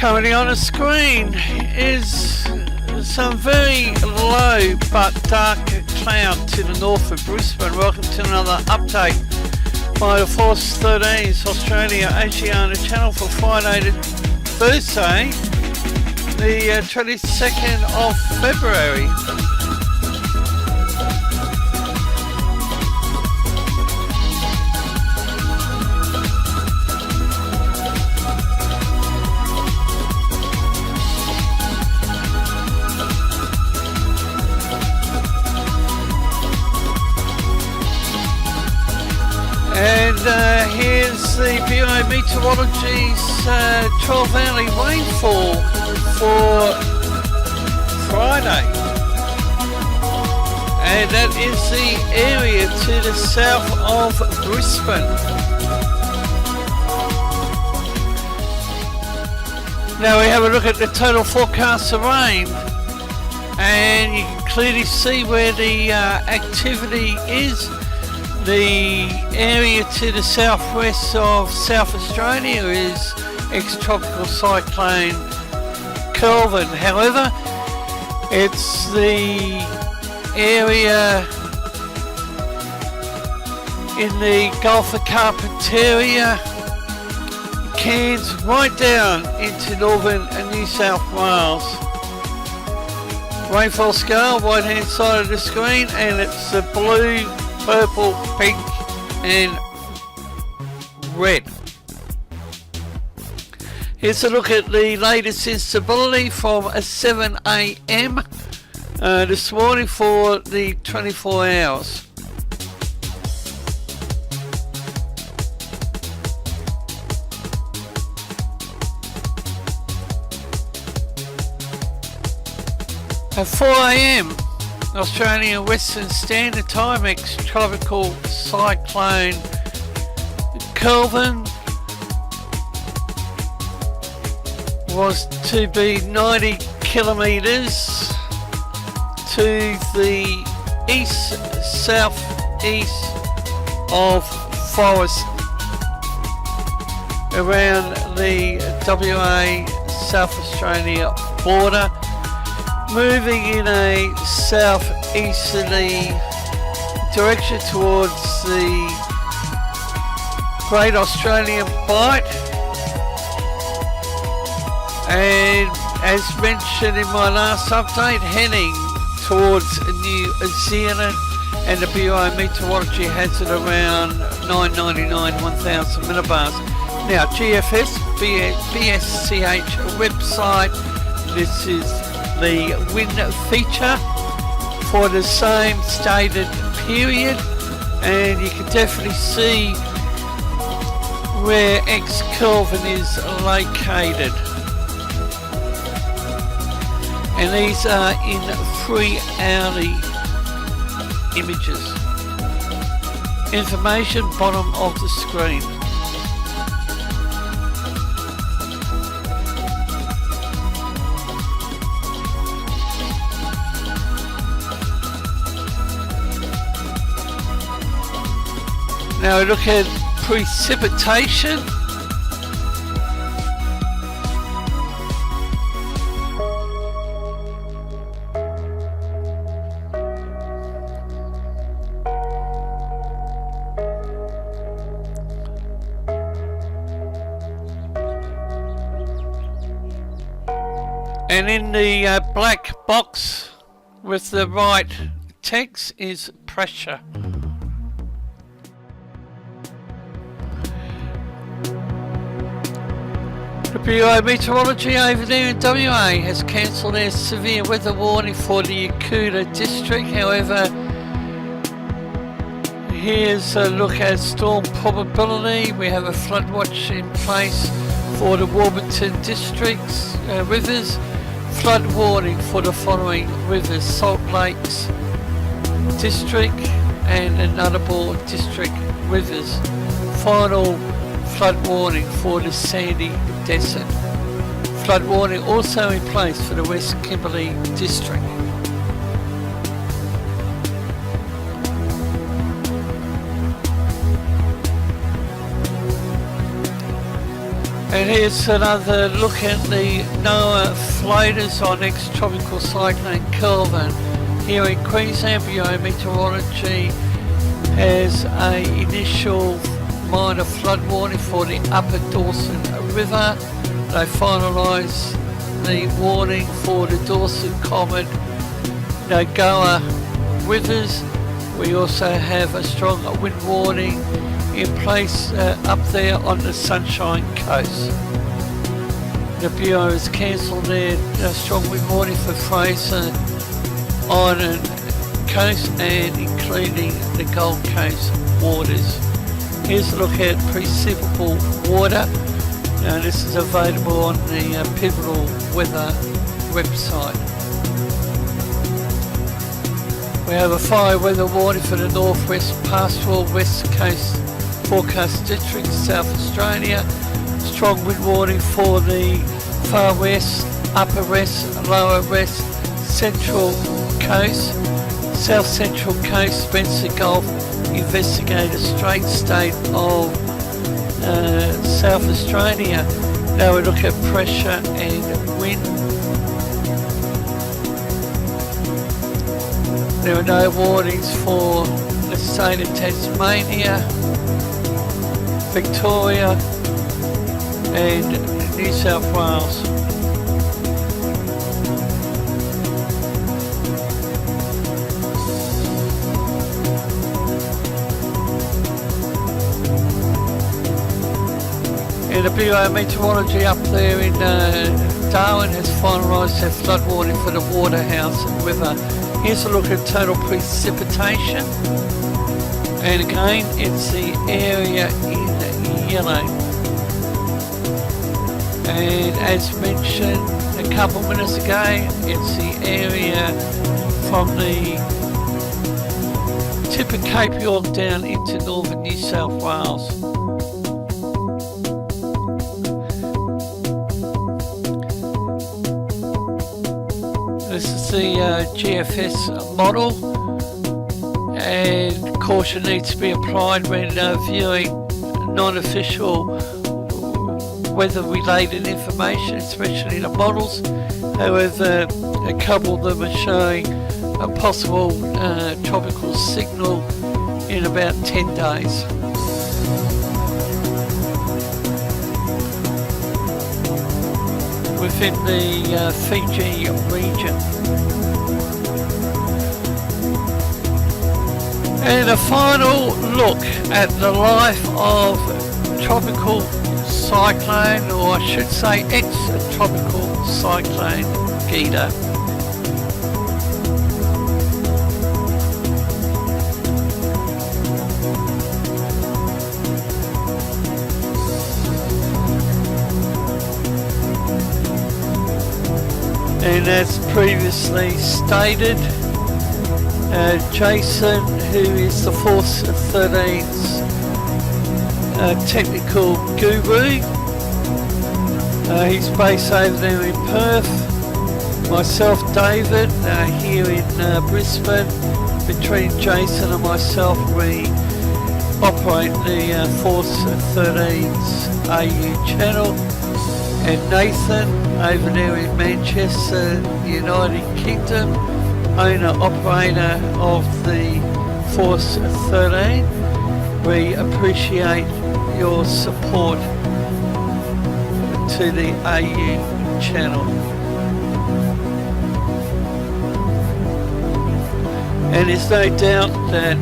Currently on the screen is some very low but dark cloud to the north of Brisbane. Welcome to another update by the Force 13's Australia Oceania channel for Friday to Thursday, the 22nd of February. And here's the Bureau Meteorology's 12-hourly rainfall for Friday. And that is the area to the south of Brisbane. Now we have a look at the total forecast of rain. And you can clearly see where the activity is. The area to the southwest of South Australia is Ex Tropical Cyclone Kelvin. However, it's the area in the Gulf of Carpentaria, Cairns, right down into northern New South Wales. Rainfall scale, right hand side of the screen, and it's the blue, purple, pink and red. Here's a look at the latest instability from 7 a.m. This morning for the 24 hours. At 4 a.m. Australian Western Standard Time, Ex Tropical Cyclone Kelvin was to be 90 kilometres to the east-southeast of Forest around the WA South Australia border, moving in a southeasterly direction towards the Great Australian Bight, and as mentioned in my last update, heading towards New Zealand, and the Bureau of Meteorology has it around 999 1000 millibars. Now GFS BSCH website, this is the wind feature for the same stated period, and you can definitely see where Ex Kelvin is located, and these are in 3 hourly images. Information bottom of the screen. Now we look at precipitation. And in the black box with the right text is pressure. The Bureau of Meteorology over there in WA has cancelled their severe weather warning for the Yakuta district. However, here's a look at storm probability. We have a flood watch in place for the Warburton district's rivers. Flood warning for the following rivers: Salt Lakes district and Nullarbor district rivers. Final flood warning for the Sandy Desert. Flood warning also in place for the West Kimberley district. And here's another look at the NOAA floaters on Ex Tropical Cyclone Kelvin. Here in Queensland, Meteorology has a initial minor flood warning for the upper Dawson River. They finalise the warning for the Dawson Common Goa rivers. We also have a strong wind warning in place up there on the Sunshine Coast. The Bureau has cancelled their strong wind warning for Fraser Island Coast and including the Gold Coast waters. Here's a look at precipitable water. This is available on the Pivotal Weather website. We have a fire weather warning for the Northwest Pastoral West Coast Forecast District, South Australia. Strong wind warning for the Far West, Upper West, Lower West, Central Coast, South Central Coast, Spencer Gulf, Investigator Strait, state of South Australia. Now we look at pressure and wind. There are no warnings for the state of Tasmania, Victoria and New South Wales. And the Bureau of Meteorology up there in Darwin has finalised their flood warning for the Waterhouse River. Here's a look at total precipitation. And again, it's the area in yellow. And as mentioned a couple minutes ago, it's the area from the tip of Cape York down into northern New South Wales. This is the GFS model, and caution needs to be applied when viewing non-official weather-related information, especially the models. However, a couple of them are showing a possible tropical signal in about 10 days. Within the Fiji region. And a final look at the life of Tropical Cyclone, or I should say ex-Tropical Cyclone Gita. And as previously stated, Jason, who is the Force 13's technical guru, he's based over there in Perth. Myself, David, here in Brisbane. Between Jason and myself, we operate the Force 13's AU channel. And Nathan, over there in Manchester, United Kingdom, owner-operator of the Force 13. We appreciate your support to the AU channel. And there's no doubt that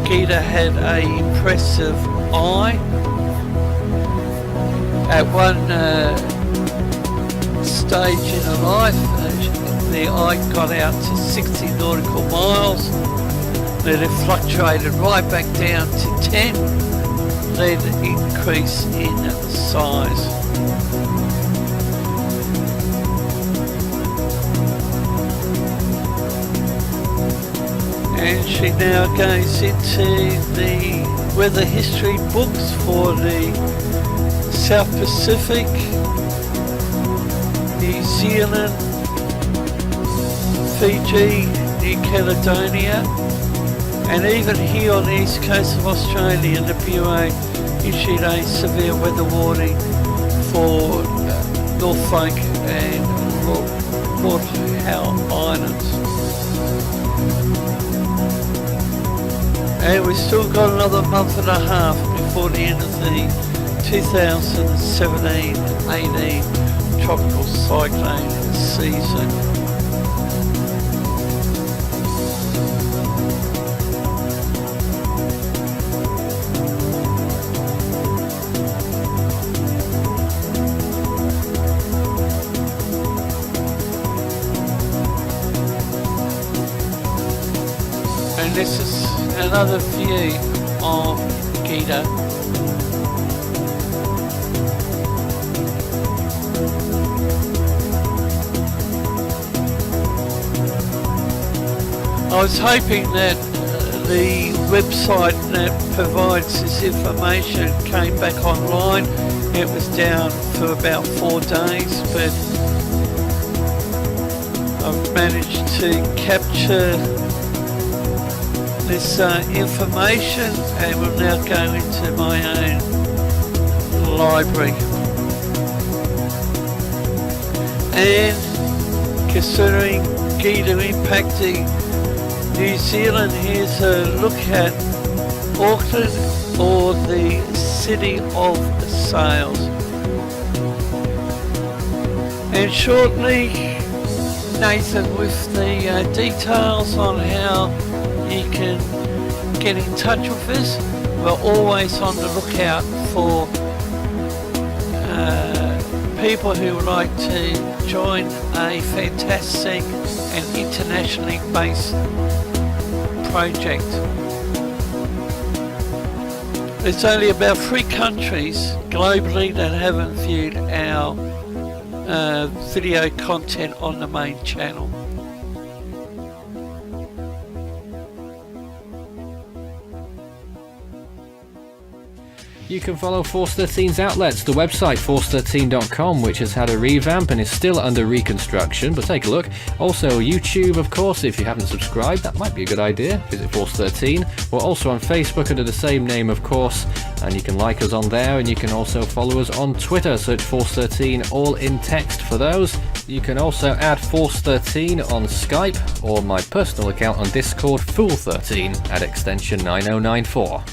Gita had an impressive eye. At one stage in her life, the eye got out to 60 nautical miles, then it fluctuated right back down to 10, then increase in size. And she now goes into the weather history books for the South Pacific, New Zealand, Fiji, New Caledonia, and even here on the east coast of Australia, the Bureau issued a severe weather warning for Norfolk and Lord Howe Islands. And we've still got another month and a half before the end of the 2017-18 Tropical Cyclone season. And this is another view of Gita. I was hoping that the website that provides this information came back online. It was down for about 4 days, but I've managed to capture this information and will now go into my own library. And considering Gita impacting New Zealand, here's a look at Auckland, or the City of Sails. And shortly, Nathan with the details on how you can get in touch with us. We're always on the lookout for people who would like to join a fantastic and internationally based project. There's only about 3 countries globally that haven't viewed our video content on the main channel. You can follow Force 13's outlets, the website force13.com, which has had a revamp and is still under reconstruction, but take a look. Also YouTube, of course, if you haven't subscribed, that might be a good idea. Visit Force 13. We're also on Facebook under the same name, of course, and you can like us on there, and you can also follow us on Twitter. Search Force 13, all in text for those. You can also add Force 13 on Skype, or my personal account on Discord, Fool13, at extension 9094.